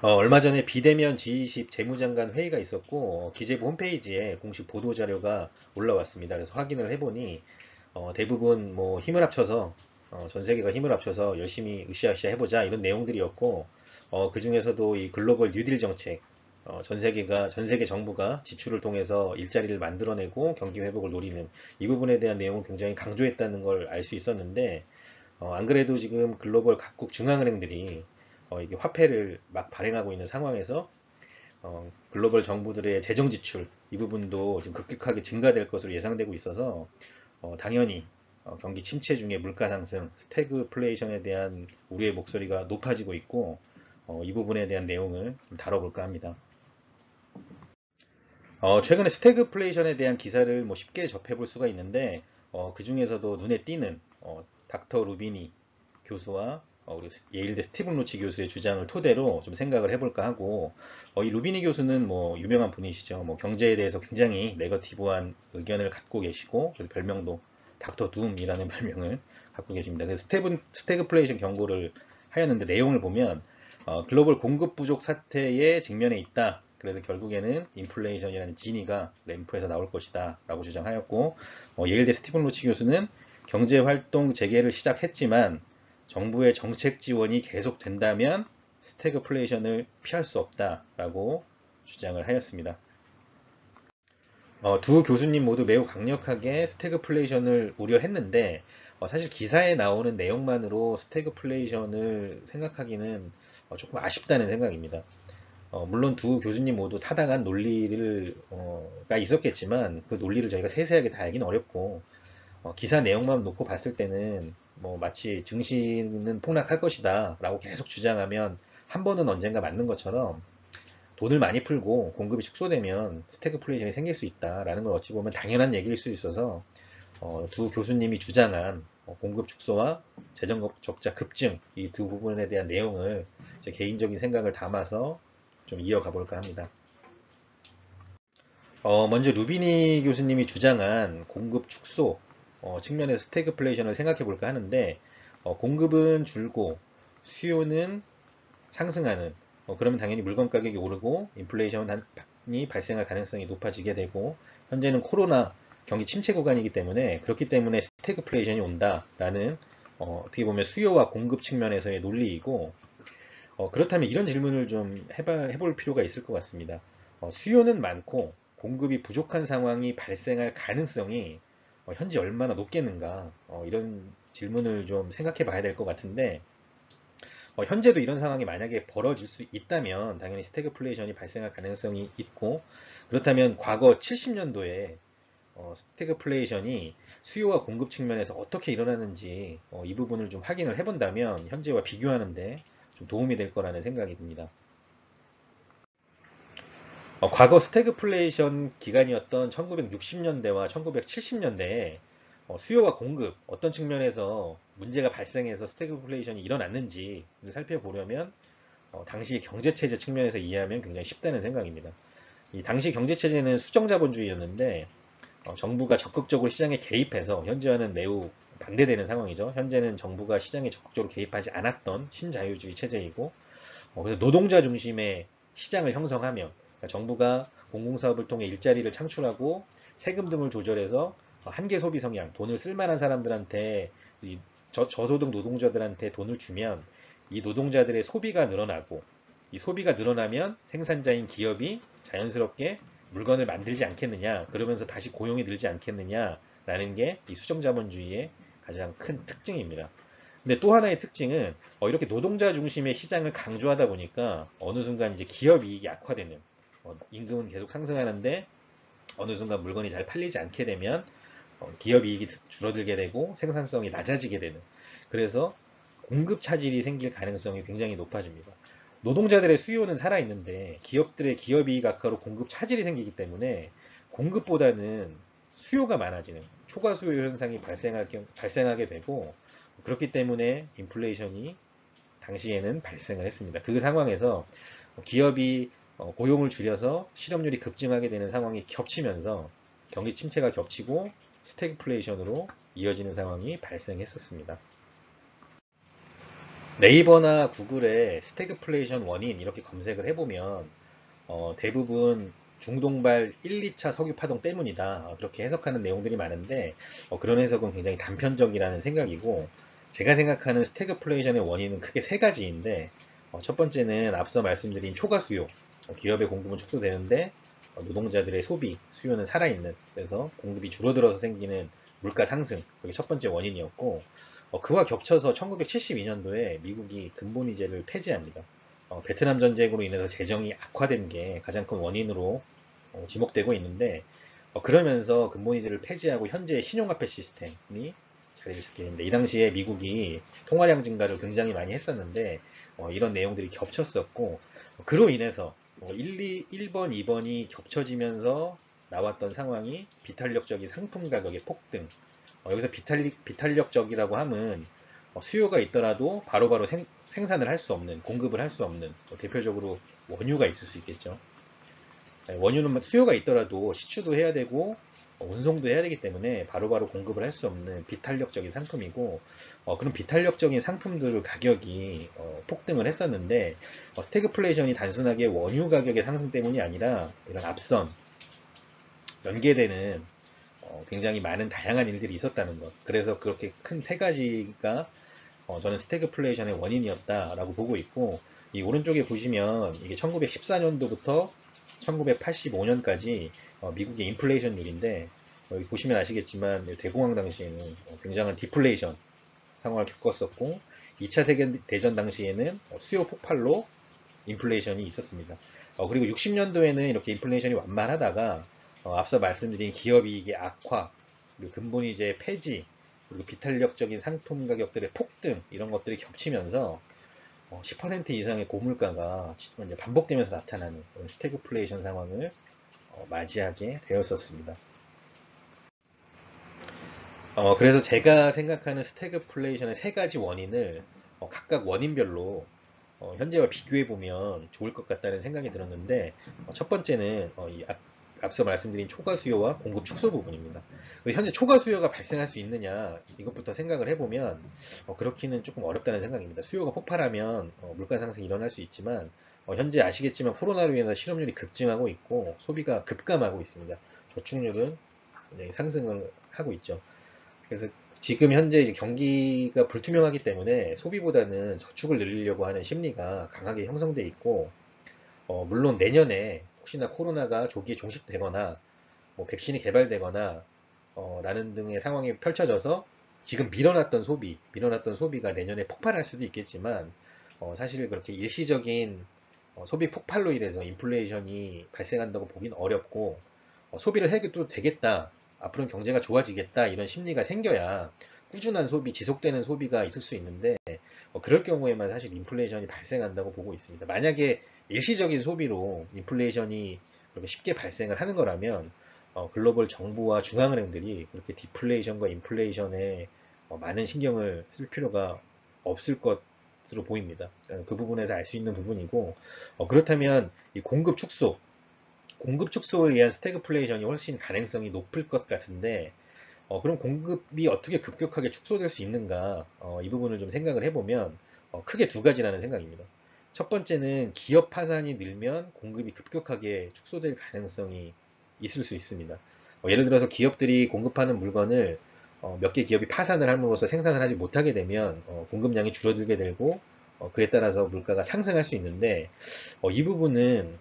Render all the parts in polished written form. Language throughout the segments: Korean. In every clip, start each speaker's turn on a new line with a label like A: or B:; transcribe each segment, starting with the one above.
A: 얼마 전에 비대면 G20 재무장관 회의가 있었고 기재부 홈페이지에 공식 보도 자료가 올라왔습니다. 그래서 확인을 해보니 대부분 뭐 힘을 합쳐서 전 세계가 힘을 합쳐서 열심히 으쌰으쌰 해보자 이런 내용들이었고 그 중에서도 이 글로벌 뉴딜 정책 전 세계 정부가 지출을 통해서 일자리를 만들어내고 경기 회복을 노리는 이 부분에 대한 내용을 굉장히 강조했다는 걸 알 수 있었는데 안 그래도 지금 글로벌 각국 중앙은행들이 이게 화폐를 막 발행하고 있는 상황에서 글로벌 정부들의 재정 지출 이 부분도 지금 급격하게 증가될 것으로 예상되고 있어서 당연히 경기 침체 중에 물가 상승, 스태그플레이션에 대한 우리의 목소리가 높아지고 있고 이 부분에 대한 내용을 좀 다뤄볼까 합니다. 최근에 스태그플레이션에 대한 기사를 뭐 쉽게 접해볼 수가 있는데 그 중에서도 눈에 띄는 닥터 루비니 교수와 우리 예일대 스티븐 로치 교수의 주장을 토대로 좀 생각을 해볼까 하고 이 루비니 교수는 뭐 유명한 분이시죠. 뭐 경제에 대해서 굉장히 네거티브한 의견을 갖고 계시고 그래서 별명도 닥터 둠이라는 별명을 갖고 계십니다. 그래서 스태그플레이션 경고를 하였는데 내용을 보면 글로벌 공급 부족 사태에 직면해 있다. 그래서 결국에는 인플레이션이라는 진위가 램프에서 나올 것이다 라고 주장하였고 예일대 스티븐 로치 교수는 경제활동 재개를 시작했지만 정부의 정책 지원이 계속된다면 스태그플레이션을 피할 수 없다라고 주장을 하였습니다. 두 교수님 모두 매우 강력하게 스태그플레이션을 우려했는데 사실 기사에 나오는 내용만으로 스태그플레이션을 생각하기는 조금 아쉽다는 생각입니다. 물론 두 교수님 모두 타당한 논리가 있었겠지만 그 논리를 저희가 세세하게 다 알기는 어렵고 기사 내용만 놓고 봤을 때는 뭐 마치 증시는 폭락할 것이다 라고 계속 주장하면 한 번은 언젠가 맞는 것처럼 돈을 많이 풀고 공급이 축소되면 스태그플레이션이 생길 수 있다라는 걸 어찌 보면 당연한 얘기일 수 있어서 두 교수님이 주장한 공급 축소와 재정 적자 급증 이 두 부분에 대한 내용을 제 개인적인 생각을 담아서 좀 이어가 볼까 합니다. 먼저 루비니 교수님이 주장한 공급 축소 측면에서 스태그플레이션을 생각해 볼까 하는데 공급은 줄고 수요는 상승하는 그러면 당연히 물건 가격이 오르고 인플레이션이 발생할 가능성이 높아지게 되고 현재는 코로나 경기 침체 구간이기 때문에 그렇기 때문에 스태그플레이션이 온다라는 어떻게 보면 수요와 공급 측면에서의 논리이고 그렇다면 이런 질문을 좀 해볼 필요가 있을 것 같습니다. 수요는 많고 공급이 부족한 상황이 발생할 가능성이 현재 얼마나 높겠는가 이런 질문을 좀 생각해 봐야 될 것 같은데 현재도 이런 상황이 만약에 벌어질 수 있다면 당연히 스태그플레이션이 발생할 가능성이 있고 그렇다면 과거 70년도에 스태그플레이션이 수요와 공급 측면에서 어떻게 일어나는지 이 부분을 좀 확인을 해본다면 현재와 비교하는데 좀 도움이 될 거라는 생각이 듭니다. 과거 스태그플레이션 기간이었던 1960년대와 1970년대에 수요와 공급 어떤 측면에서 문제가 발생해서 스태그플레이션이 일어났는지 살펴보려면 당시 경제체제 측면에서 이해하면 굉장히 쉽다는 생각입니다. 이 당시 경제체제는 수정자본주의였는데 정부가 적극적으로 시장에 개입해서 현재와는 매우 반대되는 상황이죠. 현재는 정부가 시장에 적극적으로 개입하지 않았던 신자유주의 체제이고 그래서 노동자 중심의 시장을 형성하며 그러니까 정부가 공공사업을 통해 일자리를 창출하고 세금 등을 조절해서 한계 소비 성향, 돈을 쓸만한 사람들한테 저소득 노동자들한테 돈을 주면 이 노동자들의 소비가 늘어나고 이 소비가 늘어나면 생산자인 기업이 자연스럽게 물건을 만들지 않겠느냐 그러면서 다시 고용이 늘지 않겠느냐라는 게 이 수정자본주의의 가장 큰 특징입니다. 근데 또 하나의 특징은 이렇게 노동자 중심의 시장을 강조하다 보니까 어느 순간 이제 기업 이익이 약화되는 임금은 계속 상승하는데 어느 순간 물건이 잘 팔리지 않게 되면 기업 이익이 줄어들게 되고 생산성이 낮아지게 되는 그래서 공급 차질이 생길 가능성이 굉장히 높아집니다. 노동자들의 수요는 살아있는데 기업들의 기업 이익 악화로 공급 차질이 생기기 때문에 공급보다는 수요가 많아지는 초과 수요 현상이 발생하게 되고 그렇기 때문에 인플레이션이 당시에는 발생을 했습니다. 그 상황에서 기업이 고용을 줄여서 실업률이 급증하게 되는 상황이 겹치면서 경기 침체가 겹치고 스태그플레이션으로 이어지는 상황이 발생했었습니다. 네이버나 구글에 스태그플레이션 원인 이렇게 검색을 해보면 대부분 중동발 1, 2차 석유 파동 때문이다. 그렇게 해석하는 내용들이 많은데 그런 해석은 굉장히 단편적이라는 생각이고 제가 생각하는 스태그플레이션의 원인은 크게 세 가지인데 첫 번째는 앞서 말씀드린 초과 수요. 기업의 공급은 축소되는데 노동자들의 소비, 수요는 살아있는 그래서 공급이 줄어들어서 생기는 물가 상승. 그게 첫 번째 원인이었고 그와 겹쳐서 1972년도에 미국이 근본이제를 폐지합니다. 베트남 전쟁으로 인해서 재정이 악화된 게 가장 큰 원인으로 지목되고 있는데 그러면서 근본이제를 폐지하고 현재 신용화폐 시스템이 자리를 잡게 됩니다. 이 당시에 미국이 통화량 증가를 굉장히 많이 했었는데 이런 내용들이 겹쳤었고 그로 인해서 1번, 2번이 겹쳐지면서 나왔던 상황이 비탄력적인 상품 가격의 폭등. 여기서 비탄력적이라고 함은 수요가 있더라도 바로바로 생산을 할 수 없는, 공급을 할 수 없는 대표적으로 원유가 있을 수 있겠죠. 원유는 수요가 있더라도 시추도 해야 되고 운송도 해야 되기 때문에 바로바로 공급을 할 수 없는 비탄력적인 상품이고 그런 비탄력적인 상품들 가격이 폭등을 했었는데 스태그플레이션이 단순하게 원유 가격의 상승 때문이 아니라 이런 앞선 연계되는 굉장히 많은 다양한 일들이 있었다는 것. 그래서 그렇게 큰 세 가지가 저는 스태그플레이션의 원인이었다라고 보고 있고 이 오른쪽에 보시면 이게 1914년도부터 1985년까지 미국의 인플레이션율인데 여기 보시면 아시겠지만 대공황 당시에는 굉장한 디플레이션 상황을 겪었었고 2차 세계대전 당시에는 수요 폭발로 인플레이션이 있었습니다. 그리고 60년도에는 이렇게 인플레이션이 완만하다가 앞서 말씀드린 기업이익의 악화, 그리고 근본이제 폐지, 그리고 비탄력적인 상품 가격들의 폭등 이런 것들이 겹치면서 10% 이상의 고물가가 이제 반복되면서 나타나는 그런 스태그플레이션 상황을 맞이하게 되었었습니다. 그래서 제가 생각하는 스태그플레이션의 세 가지 원인을 각각 원인별로 현재와 비교해 보면 좋을 것 같다는 생각이 들었는데 첫 번째는 앞서 말씀드린 초과 수요와 공급 축소 부분입니다. 현재 초과 수요가 발생할 수 있느냐 이것부터 생각을 해보면 그렇기는 조금 어렵다는 생각입니다. 수요가 폭발하면 물가 상승이 일어날 수 있지만 현재 아시겠지만 코로나로 인해서 실업률이 급증하고 있고 소비가 급감하고 있습니다. 저축률은 굉장히 상승을 하고 있죠. 그래서 지금 현재 이제 경기가 불투명하기 때문에 소비보다는 저축을 늘리려고 하는 심리가 강하게 형성돼 있고, 물론 내년에 혹시나 코로나가 조기에 종식되거나, 뭐 백신이 개발되거나, 라는 등의 상황이 펼쳐져서 지금 밀어놨던 소비가 내년에 폭발할 수도 있겠지만, 사실 그렇게 일시적인 소비 폭발로 인해서 인플레이션이 발생한다고 보긴 어렵고, 소비를 해도 되겠다. 앞으로는 경제가 좋아지겠다. 이런 심리가 생겨야 꾸준한 소비, 지속되는 소비가 있을 수 있는데, 그럴 경우에만 사실 인플레이션이 발생한다고 보고 있습니다. 만약에 일시적인 소비로 인플레이션이 그렇게 쉽게 발생을 하는 거라면, 글로벌 정부와 중앙은행들이 그렇게 디플레이션과 인플레이션에 많은 신경을 쓸 필요가 없을 것으로 보입니다. 그 부분에서 알 수 있는 부분이고, 그렇다면 이 공급 축소에 의한 스태그플레이션이 훨씬 가능성이 높을 것 같은데, 그럼 공급이 어떻게 급격하게 축소될 수 있는가? 이 부분을 좀 생각을 해보면 크게 두 가지라는 생각입니다. 첫 번째는 기업 파산이 늘면 공급이 급격하게 축소될 가능성이 있을 수 있습니다. 예를 들어서 기업들이 공급하는 물건을 몇 개 기업이 파산을 함으로써 생산을 하지 못하게 되면 공급량이 줄어들게 되고 그에 따라서 물가가 상승할 수 있는데 이 부분은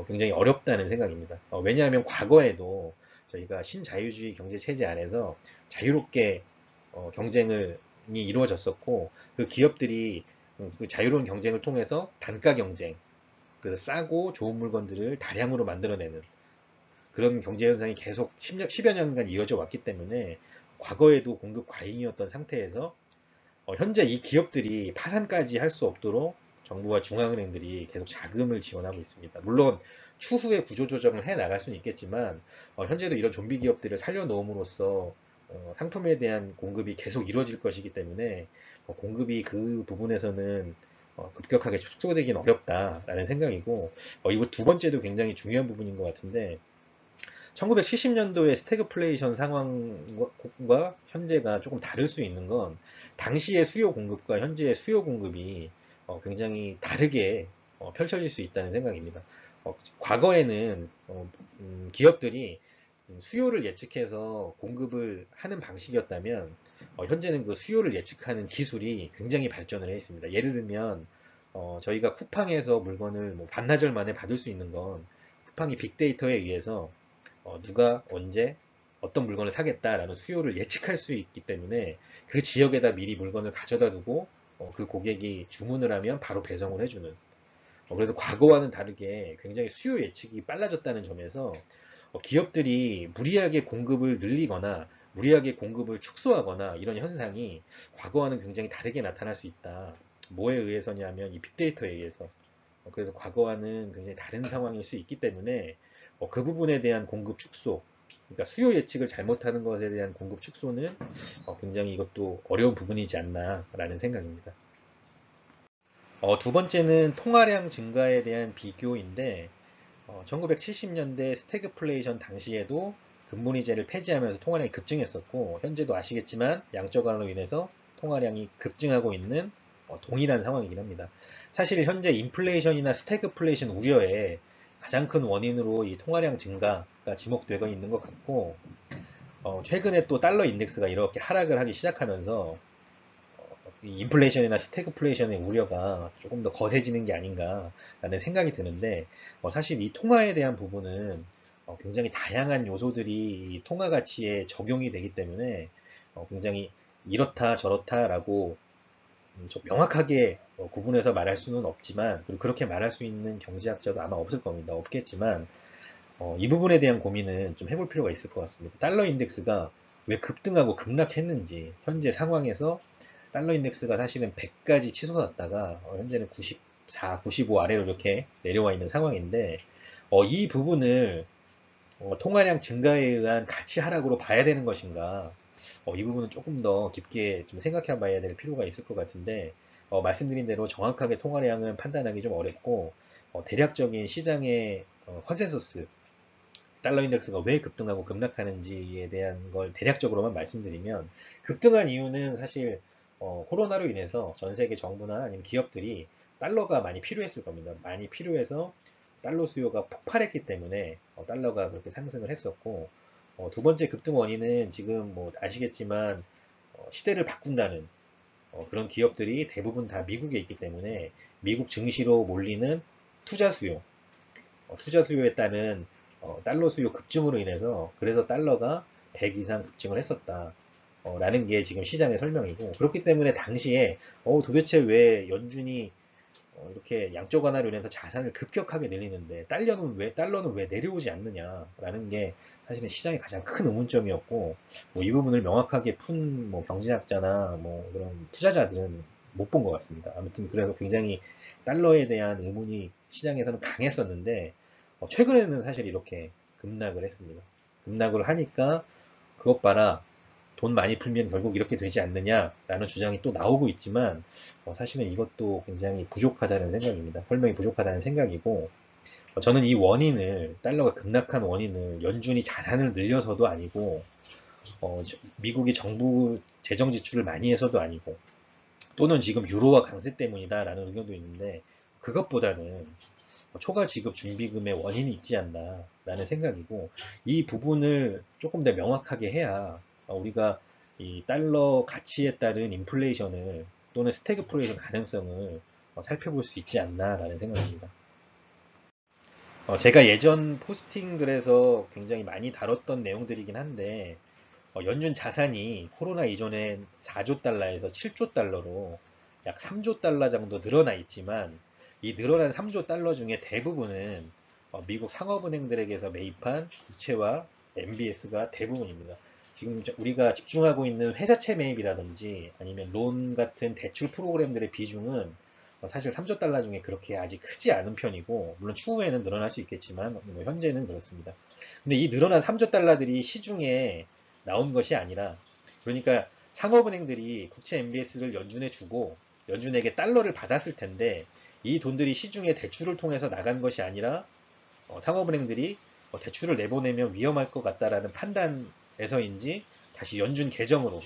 A: 굉장히 어렵다는 생각입니다. 왜냐하면 과거에도 저희가 신자유주의 경제 체제 안에서 자유롭게 경쟁이 이루어졌었고 그 기업들이 그 자유로운 경쟁을 통해서 단가 경쟁, 그래서 싸고 좋은 물건들을 다량으로 만들어내는 그런 경제 현상이 계속 10여 년간 이어져 왔기 때문에 과거에도 공급 과잉이었던 상태에서 현재 이 기업들이 파산까지 할 수 없도록 정부와 중앙은행들이 계속 자금을 지원하고 있습니다. 물론 추후에 구조조정을 해 나갈 수는 있겠지만 현재도 이런 좀비 기업들을 살려놓음으로써 상품에 대한 공급이 계속 이루어질 것이기 때문에 공급이 그 부분에서는 급격하게 축소되기는 어렵다라는 생각이고 이거 두 번째도 굉장히 중요한 부분인 것 같은데 1970년도의 스태그플레이션 상황과 현재가 조금 다를 수 있는 건 당시의 수요 공급과 현재의 수요 공급이 굉장히 다르게 펼쳐질 수 있다는 생각입니다. 과거에는 기업들이 수요를 예측해서 공급을 하는 방식이었다면 현재는 그 수요를 예측하는 기술이 굉장히 발전을 해 있습니다. 예를 들면 저희가 쿠팡에서 물건을 뭐 반나절 만에 받을 수 있는 건 쿠팡이 빅데이터에 의해서 누가 언제 어떤 물건을 사겠다라는 수요를 예측할 수 있기 때문에 그 지역에다 미리 물건을 가져다 두고 그 고객이 주문을 하면 바로 배송을 해주는 그래서 과거와는 다르게 굉장히 수요 예측이 빨라졌다는 점에서 기업들이 무리하게 공급을 늘리거나 무리하게 공급을 축소하거나 이런 현상이 과거와는 굉장히 다르게 나타날 수 있다. 뭐에 의해서냐면 이 빅데이터에 의해서. 그래서 과거와는 굉장히 다른 상황일 수 있기 때문에 그 부분에 대한 공급 축소, 그러니까 수요 예측을 잘못하는 것에 대한 공급 축소는 굉장히 이것도 어려운 부분이지 않나라는 생각입니다. 두 번째는 통화량 증가에 대한 비교인데 1970년대 스태그플레이션 당시에도 금본위제를 폐지하면서 통화량이 급증했었고 현재도 아시겠지만 양적 완화로 인해서 통화량이 급증하고 있는 동일한 상황이긴 합니다. 사실 현재 인플레이션이나 스태그플레이션 우려에 가장 큰 원인으로 이 통화량 증가가 지목되고 있는 것 같고 최근에 또 달러 인덱스가 이렇게 하락을 하기 시작하면서 인플레이션이나 스태그플레이션의 우려가 조금 더 거세지는 게 아닌가라는 생각이 드는데 사실 이 통화에 대한 부분은 굉장히 다양한 요소들이 이 통화 가치에 적용이 되기 때문에 굉장히 이렇다 저렇다라고 좀 명확하게 구분해서 말할 수는 없지만 그리고 그렇게 말할 수 있는 경제학자도 아마 없을 겁니다. 없겠지만 이 부분에 대한 고민은 좀 해볼 필요가 있을 것 같습니다. 달러 인덱스가 왜 급등하고 급락했는지 현재 상황에서 달러 인덱스가 사실은 100까지 치솟았다가 현재는 94, 95 아래로 이렇게 내려와 있는 상황인데 이 부분을 통화량 증가에 의한 가치 하락으로 봐야 되는 것인가 이 부분은 조금 더 깊게 좀 생각해 봐야 될 필요가 있을 것 같은데 말씀드린 대로 정확하게 통화량은 판단하기 좀 어렵고 대략적인 시장의 컨센서스 달러 인덱스가 왜 급등하고 급락하는지에 대한 걸 대략적으로만 말씀드리면 급등한 이유는 사실 코로나로 인해서 전 세계 정부나 아니면 기업들이 달러가 많이 필요했을 겁니다. 많이 필요해서 달러 수요가 폭발했기 때문에 달러가 그렇게 상승을 했었고 두 번째 급등 원인은 지금 뭐 아시겠지만 시대를 바꾼다는 그런 기업들이 대부분 다 미국에 있기 때문에 미국 증시로 몰리는 투자 수요, 투자 수요에 따른 달러 수요 급증으로 인해서 그래서 달러가 100 이상 급증을 했었다. 라는 게 지금 시장의 설명이고 그렇기 때문에 당시에 도대체 왜 연준이 이렇게 양적 완화로 인해서 자산을 급격하게 늘리는데 달러는 왜 내려오지 않느냐라는 게 사실은 시장의 가장 큰 의문점이었고 이 부분을 명확하게 푼 뭐 경제학자나 뭐 그런 투자자들은 못 본 것 같습니다. 아무튼 그래서 굉장히 달러에 대한 의문이 시장에서는 강했었는데 최근에는 사실 이렇게 급락을 했습니다. 급락을 하니까 그것 봐라 돈 많이 풀면 결국 이렇게 되지 않느냐라는 주장이 또 나오고 있지만 사실은 이것도 굉장히 부족하다는 생각입니다. 설명이 부족하다는 생각이고 저는 이 원인을 달러가 급락한 원인을 연준이 자산을 늘려서도 아니고 미국이 정부 재정 지출을 많이 해서도 아니고 또는 지금 유로화 강세 때문이다라는 의견도 있는데 그것보다는 초과 지급 준비금의 원인이 있지 않나라는 생각이고 이 부분을 조금 더 명확하게 해야 우리가 이 달러 가치에 따른 인플레이션을 또는 스태그플레이션 가능성을 살펴볼 수 있지 않나라는 생각입니다. 제가 예전 포스팅들에서 굉장히 많이 다뤘던 내용들이긴 한데 연준 자산이 코로나 이전엔 4조 달러에서 7조 달러로 약 3조 달러 정도 늘어나 있지만 이 늘어난 3조 달러 중에 대부분은 미국 상업은행들에게서 매입한 국채와 MBS가 대부분입니다. 지금 우리가 집중하고 있는 회사채 매입이라든지 아니면 론 같은 대출 프로그램들의 비중은 사실 3조 달러 중에 그렇게 아직 크지 않은 편이고 물론 추후에는 늘어날 수 있겠지만 뭐 현재는 그렇습니다. 근데 이 늘어난 3조 달러들이 시중에 나온 것이 아니라 그러니까 상업은행들이 국채 MBS를 연준에 주고 연준에게 달러를 받았을 텐데 이 돈들이 시중에 대출을 통해서 나간 것이 아니라 상업은행들이 대출을 내보내면 위험할 것 같다라는 판단에서인지 다시 연준 계정으로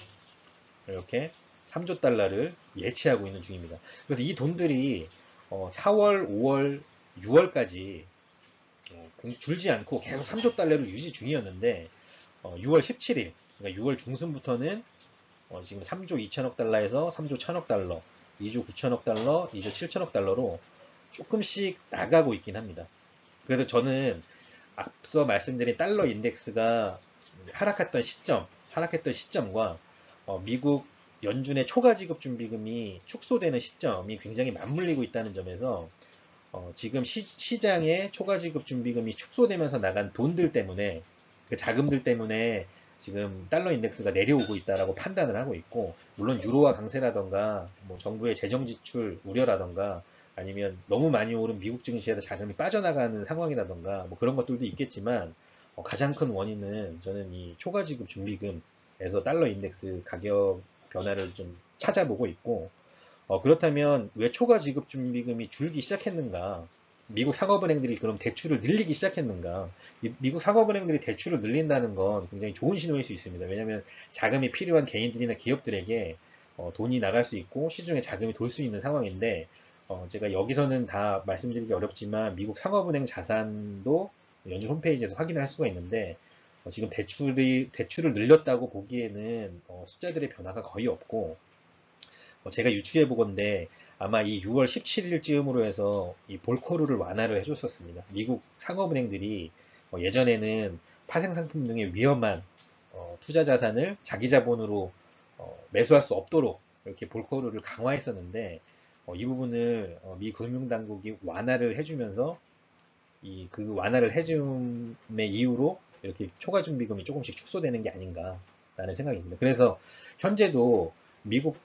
A: 이렇게 3조 달러를 예치하고 있는 중입니다. 그래서 이 돈들이 4월, 5월, 6월까지 줄지 않고 계속 3조 달러를 유지 중이었는데 6월 17일, 그러니까 6월 중순부터는 지금 3조 2천억 달러에서 3조 1천억 달러, 2조 9천억 달러, 2조 7천억 달러로 조금씩 나가고 있긴 합니다. 그래서 저는 앞서 말씀드린 달러 인덱스가 하락했던 시점과 미국 연준의 초과 지급 준비금이 축소되는 시점이 굉장히 맞물리고 있다는 점에서 지금 시장에 초과 지급 준비금이 축소되면서 나간 돈들 때문에 그 자금들 때문에 지금 달러 인덱스가 내려오고 있다라고 판단을 하고 있고, 물론 유로화 강세라던가 뭐 정부의 재정 지출 우려라던가 아니면 너무 많이 오른 미국 증시에서 자금이 빠져나가는 상황이라던가 뭐 그런 것들도 있겠지만, 가장 큰 원인은 저는 이 초과 지급 준비금에서 달러 인덱스 가격 변화를 좀 찾아보고 있고, 그렇다면 왜 초과 지급 준비금이 줄기 시작했는가? 미국 상업은행들이 그럼 대출을 늘리기 시작했는가? 미국 상업은행들이 대출을 늘린다는 건 굉장히 좋은 신호일 수 있습니다. 왜냐하면 자금이 필요한 개인들이나 기업들에게 돈이 나갈 수 있고 시중에 자금이 돌 수 있는 상황인데, 제가 여기서는 다 말씀드리기 어렵지만 미국 상업은행 자산도 연준 홈페이지에서 확인할 수가 있는데, 지금 대출을 늘렸다고 보기에는 숫자들의 변화가 거의 없고, 제가 유추해 보건데 아마 이 6월 17일쯤으로 해서 이 볼코르를 완화를 해줬었습니다. 미국 상업은행들이 예전에는 파생 상품 등의 위험한 투자 자산을 자기 자본으로 매수할 수 없도록 이렇게 볼코르를 강화했었는데, 이 부분을 미 금융당국이 완화를 해주면서 이 그 완화를 해줌의 이유로 이렇게 초과 준비금이 조금씩 축소되는 게 아닌가라는 생각입니다. 그래서 현재도 미국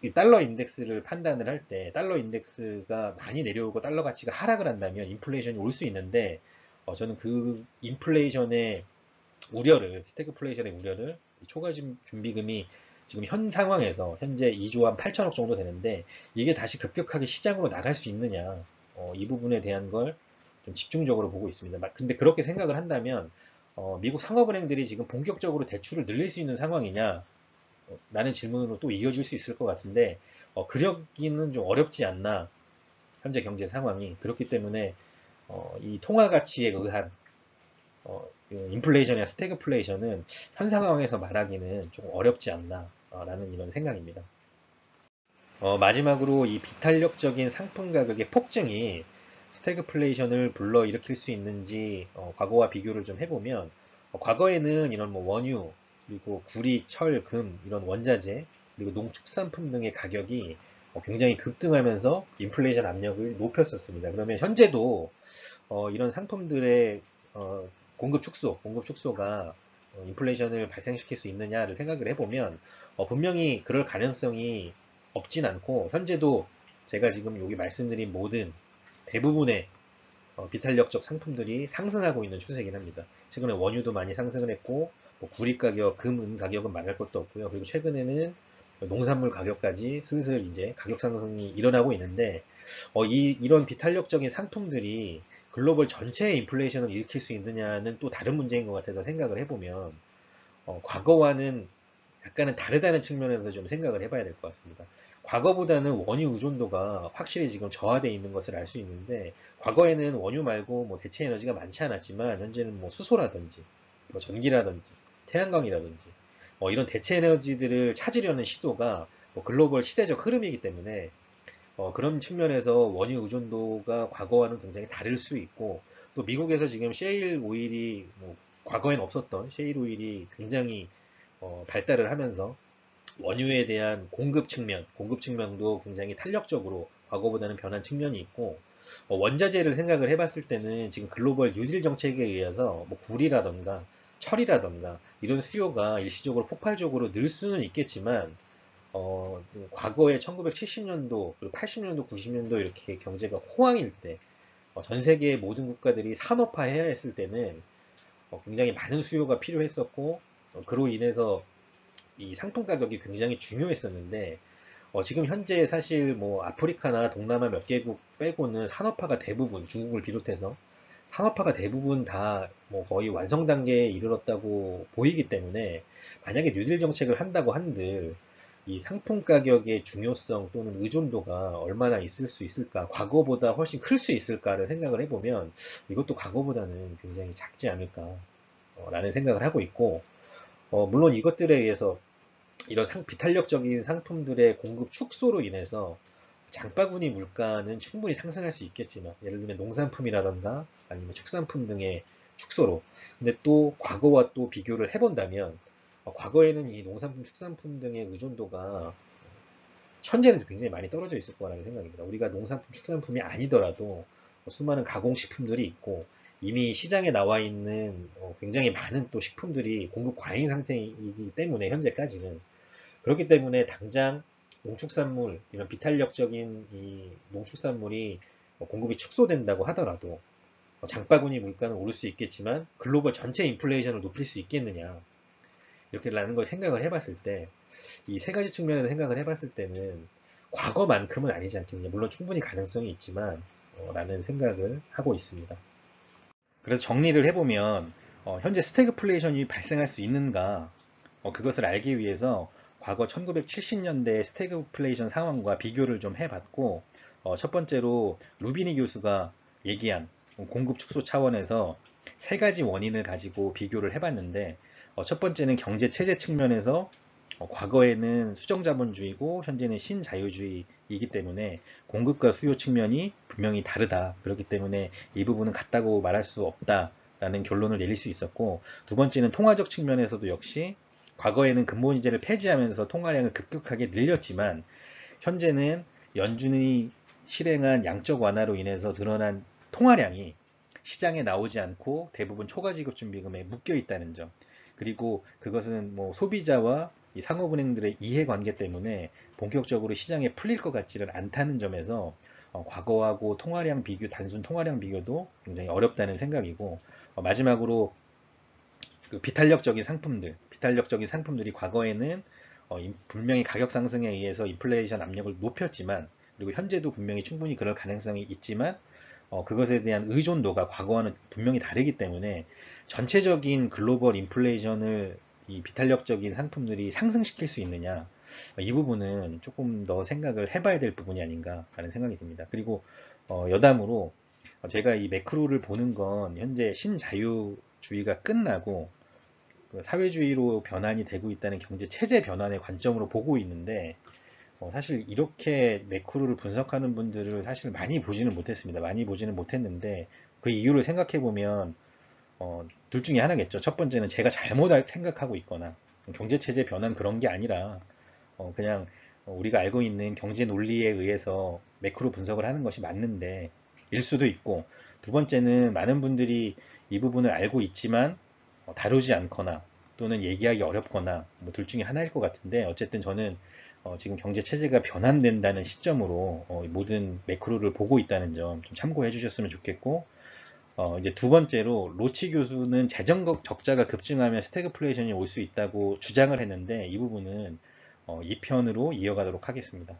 A: 이 달러 인덱스를 판단을 할 때 달러 인덱스가 많이 내려오고 달러 가치가 하락을 한다면 인플레이션이 올 수 있는데, 저는 그 인플레이션의 우려를, 스태그플레이션의 우려를, 초과 준비금이 지금 현 상황에서 현재 2조 한 8천억 정도 되는데 이게 다시 급격하게 시장으로 나갈 수 있느냐, 이 부분에 대한 걸 좀 집중적으로 보고 있습니다. 근데 그렇게 생각을 한다면 미국 상업은행들이 지금 본격적으로 대출을 늘릴 수 있는 상황이냐 라는 질문으로 또 이어질 수 있을 것 같은데, 그러기는 좀 어렵지 않나, 현재 경제 상황이. 그렇기 때문에 이 통화 가치에 의한 그 인플레이션이나 스태그플레이션은 현 상황에서 말하기는 좀 어렵지 않나 라는 이런 생각입니다. 마지막으로 이 비탄력적인 상품 가격의 폭증이 스태그플레이션을 불러일으킬 수 있는지 과거와 비교를 좀 해보면, 과거에는 이런 뭐 원유, 그리고 구리, 철, 금 이런 원자재, 그리고 농축산품 등의 가격이 굉장히 급등하면서 인플레이션 압력을 높였었습니다. 그러면 현재도 이런 상품들의 공급 축소가 인플레이션을 발생시킬 수 있느냐를 생각을 해보면, 분명히 그럴 가능성이 없진 않고, 현재도 제가 지금 여기 말씀드린 모든 대부분의 비탄력적 상품들이 상승하고 있는 추세이긴 합니다. 최근에 원유도 많이 상승을 했고, 뭐 구리 가격, 금, 은 가격은 말할 것도 없고요. 그리고 최근에는 농산물 가격까지 슬슬 이제 가격 상승이 일어나고 있는데, 이런 비탄력적인 상품들이 글로벌 전체의 인플레이션을 일으킬 수 있느냐는 또 다른 문제인 것 같아서 생각을 해보면, 과거와는 약간은 다르다는 측면에서 좀 생각을 해봐야 될 것 같습니다. 과거보다는 원유 의존도가 확실히 지금 저하되어 있는 것을 알 수 있는데, 과거에는 원유 말고 뭐 대체 에너지가 많지 않았지만 현재는 뭐 수소라든지 뭐 전기라든지 태양광이라든지 이런 대체 에너지들을 찾으려는 시도가 뭐 글로벌 시대적 흐름이기 때문에, 그런 측면에서 원유 의존도가 과거와는 굉장히 다를 수 있고, 또 미국에서 지금 셰일 오일이 뭐 과거엔 없었던 셰일 오일이 굉장히 발달을 하면서 원유에 대한 공급 측면도 굉장히 탄력적으로 과거보다는 변한 측면이 있고, 원자재를 생각을 해봤을 때는 지금 글로벌 뉴딜 정책에 의해서 뭐 구리라던가 철이라던가 이런 수요가 일시적으로 폭발적으로 늘 수는 있겠지만, 과거에 1970년도, 그리고 80년도, 90년도 이렇게 경제가 호황일 때, 전 세계의 모든 국가들이 산업화해야 했을 때는 굉장히 많은 수요가 필요했었고, 그로 인해서 이 상품 가격이 굉장히 중요했었는데, 지금 현재 사실 뭐 아프리카나 동남아 몇 개국 빼고는 산업화가 대부분 중국을 비롯해서 상업화가 대부분 다 뭐 거의 완성 단계에 이르렀다고 보이기 때문에 만약에 뉴딜 정책을 한다고 한들 이 상품 가격의 중요성 또는 의존도가 얼마나 있을 수 있을까, 과거보다 훨씬 클 수 있을까를 생각을 해보면 이것도 과거보다는 굉장히 작지 않을까 라는 생각을 하고 있고, 물론 이것들에 의해서 이런 비탄력적인 상품들의 공급 축소로 인해서 장바구니 물가는 충분히 상승할 수 있겠지만, 예를 들면 농산품이라던가 아니면 축산품 등의 축소로. 근데 또 과거와 또 비교를 해본다면, 과거에는 이 농산품, 축산품 등의 의존도가 현재는 굉장히 많이 떨어져 있을 거라는 생각입니다. 우리가 농산품, 축산품이 아니더라도 수많은 가공식품들이 있고 이미 시장에 나와 있는 굉장히 많은 또 식품들이 공급 과잉 상태이기 때문에 현재까지는, 그렇기 때문에 당장 농축산물, 이런 비탄력적인 이 농축산물이 공급이 축소된다고 하더라도 장바구니 물가는 오를 수 있겠지만 글로벌 전체 인플레이션을 높일 수 있겠느냐, 이렇게라는 걸 생각을 해봤을 때 이 세 가지 측면에서 생각을 해봤을 때는 과거만큼은 아니지 않겠느냐. 물론 충분히 가능성이 있지만 라는 생각을 하고 있습니다. 그래서 정리를 해보면 현재 스태그플레이션이 발생할 수 있는가, 그것을 알기 위해서 과거 1970년대 스태그플레이션 상황과 비교를 좀 해봤고, 첫 번째로 루비니 교수가 얘기한 공급 축소 차원에서 세 가지 원인을 가지고 비교를 해봤는데, 첫 번째는 경제 체제 측면에서 과거에는 수정자본주의고 현재는 신자유주의이기 때문에 공급과 수요 측면이 분명히 다르다. 그렇기 때문에 이 부분은 같다고 말할 수 없다라는 결론을 내릴 수 있었고, 두 번째는 통화적 측면에서도 역시 과거에는 근본이제를 폐지하면서 통화량을 급격하게 늘렸지만 현재는 연준이 실행한 양적 완화로 인해서 늘어난 통화량이 시장에 나오지 않고 대부분 초과지급준비금에 묶여 있다는 점. 그리고 그것은 뭐 소비자와 이 상업은행들의 이해관계 때문에 본격적으로 시장에 풀릴 것 같지는 않다는 점에서 과거하고 통화량 비교, 단순 통화량 비교도 굉장히 어렵다는 생각이고, 마지막으로 그 비탄력적인 상품들이 과거에는 분명히 가격 상승에 의해서 인플레이션 압력을 높였지만, 그리고 현재도 분명히 충분히 그럴 가능성이 있지만 그것에 대한 의존도가 과거와는 분명히 다르기 때문에 전체적인 글로벌 인플레이션을 이 비탄력적인 상품들이 상승시킬 수 있느냐, 이 부분은 조금 더 생각을 해봐야 될 부분이 아닌가라는 생각이 듭니다. 그리고 여담으로 제가 이 매크로를 보는 건 현재 신자유주의가 끝나고 그 사회주의로 변환이 되고 있다는 경제 체제 변환의 관점으로 보고 있는데, 사실 이렇게 매크로를 분석하는 분들을 사실 많이 보지는 못했습니다. 많이 보지는 못했는데 그 이유를 생각해 보면 둘 중에 하나겠죠. 첫 번째는 제가 잘못 생각하고 있거나 경제 체제 변환 그런 게 아니라 그냥 우리가 알고 있는 경제 논리에 의해서 매크로 분석을 하는 것이 맞는데 일 수도 있고, 두 번째는 많은 분들이 이 부분을 알고 있지만 다루지 않거나 또는 얘기하기 어렵거나 뭐 둘 중에 하나일 것 같은데, 어쨌든 저는 지금 경제 체제가 변환된다는 시점으로 모든 매크로를 보고 있다는 점 좀 참고해 주셨으면 좋겠고, 이제 두 번째로 로치 교수는 재정 적자가 급증하면 스태그플레이션이 올 수 있다고 주장을 했는데 이 부분은 2편으로 이어가도록 하겠습니다.